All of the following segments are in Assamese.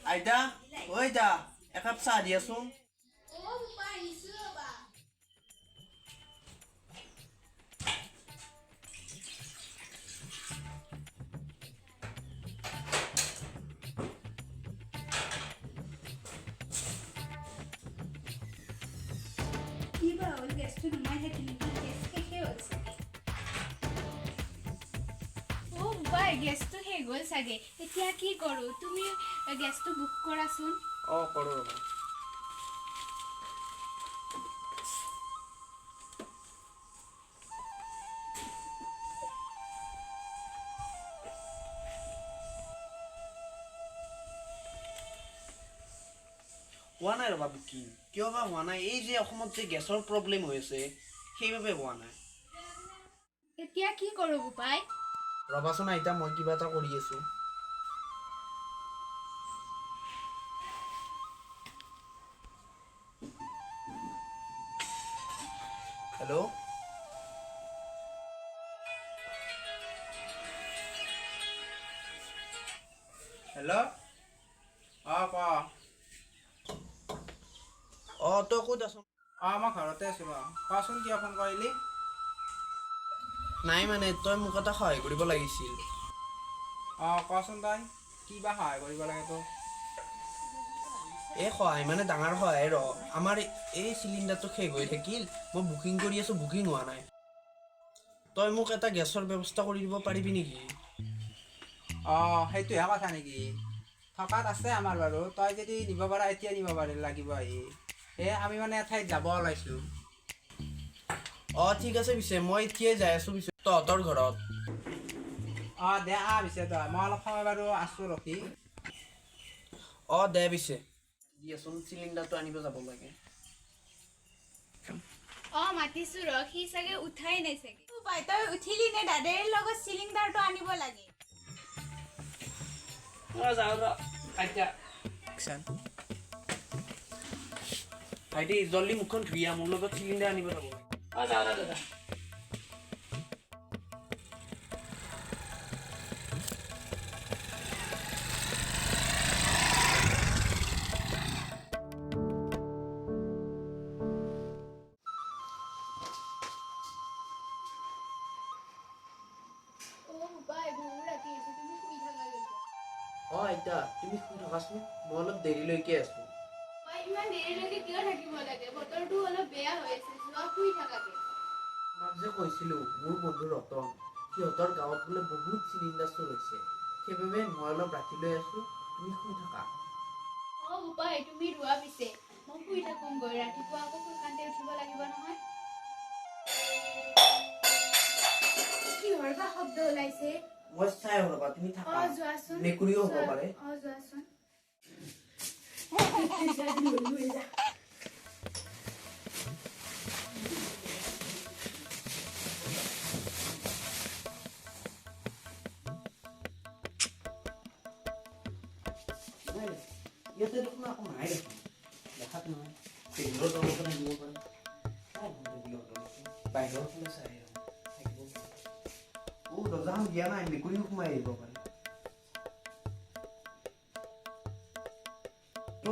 আইতা ঐ আইতা একাপ চাহ দিয়াচোন গেছটো শেষ হ'ল চাগে এতিয়া কি কৰো তুমি গেছটো বুক কৰাচোন কৰো ৰবা হোৱা নাই ৰবা বুকিং কিয় বা হোৱা নাই এই যে অসমত যে গেছৰ প্ৰব্লেম হৈ আছে সেইবাবে হোৱা নাই এতিয়া কি কৰো বোপাই ৰবাচোন আইতা মই কিবা এটা কৰি আছো হেল্ল' হেল্ল' ক তই ক'ত আছ মই ঘৰতে আছোঁ কোৱাচোন কিয় ফোন কৰিলি নাই মানে তই মোক এটা সহায় কৰিব লাগিছিল কোৱাচোন তই কি বা সহায় কৰিব লাগে তোক এই সহায় মানে ডাঙৰ সহায় আমাৰ এই চিলিণ্ডাৰটো শেষ হৈ থাকিল মই বুকিং কৰি আছোঁ বুকিং হোৱা নাই তই মোক এটা গেছৰ ব্যৱস্থা কৰি দিব পাৰিবি নেকি সেইটোহে কথা নেকি থকাত আছে আমাৰ বাৰু তই যদি নিব পাৰা এতিয়া নিব লাগিব আহি আমি মানে এঠাইত যাব ওলাইছোঁ ঠিক আছে পিছে মই এতিয়াই যাই আছোঁ পিছে তহঁতৰ ঘৰত দে পিছে তই মই অলপ সময় বাৰু আছোঁ ৰখি দে পিছে দিয়াচোন চিলিণ্ডাৰটো আনিব যাব লাগে মাতিছো সি চাগে উঠাই নাই চাগে তই উঠিলি নে দাদাৰ লগত চিলিণ্ডাৰটো আনিব লাগে ভাইটি জলদি মুখখন ধুই মোৰ লগত চিলিণ্ডাৰ আনিব যাব লাগে আইতা তুমি শুই থাকাচোন মই অলপ দেৰিলৈকে আছো ইমান দেৰিলৈকে কিয় থাকিব লাগে বতৰটো অলপ বেয়া হৈ আছে যোৱা শুই থাকাকে তোমাক যে কৈছিলো মোৰ বন্ধু ৰতন সিহঁতৰ গাঁৱত বোলে বহুত চিলিণ্ডাৰ চোৰ হৈছে সেইবাবে মই অলপ ৰাতিলৈ আছো তুমি শুই থাকা বোপাই তুমি ৰোৱা পিছে মই শুই থাকোঁগৈ ৰাতিপুৱা আকৌ সোনকালে উঠিব লাগিব নহয় কিহৰ বা শব্দ ওলাইছে মই চাই ৰবা তুমি থাকা যোৱাচোন মেকুৰীও হ'ব পাৰে যোৱাচোন ইয়াতে দেখোন আকৌ নাই দেখোন দেখাত নহয় টেবুলৰ তলতে থাকিব পাৰে বাহিৰৰ ফালে চাই দৰ্জাখন দিয়া নাই মেকুৰীও সোমাই আহিব পাৰে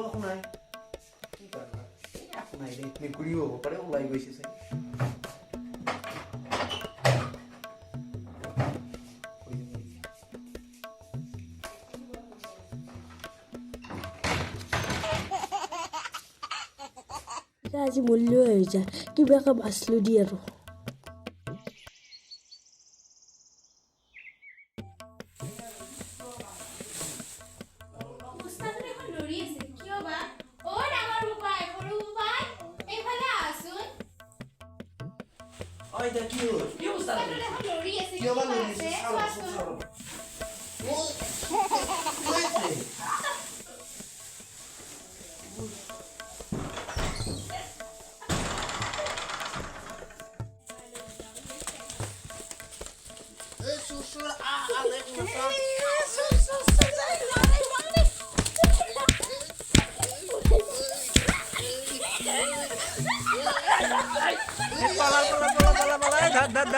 একো নাই কি কৰা একো নাই দেই মেকুৰীও হ'ব পাৰে ওলাই গৈছে চাগে আজি মূল্য হৈ যায় কিবাকে বাচলো দি আৰু কি হ'ল কি অৱস্থা কিয় বা লৰি আছে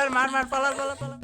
Pala, maar, pala.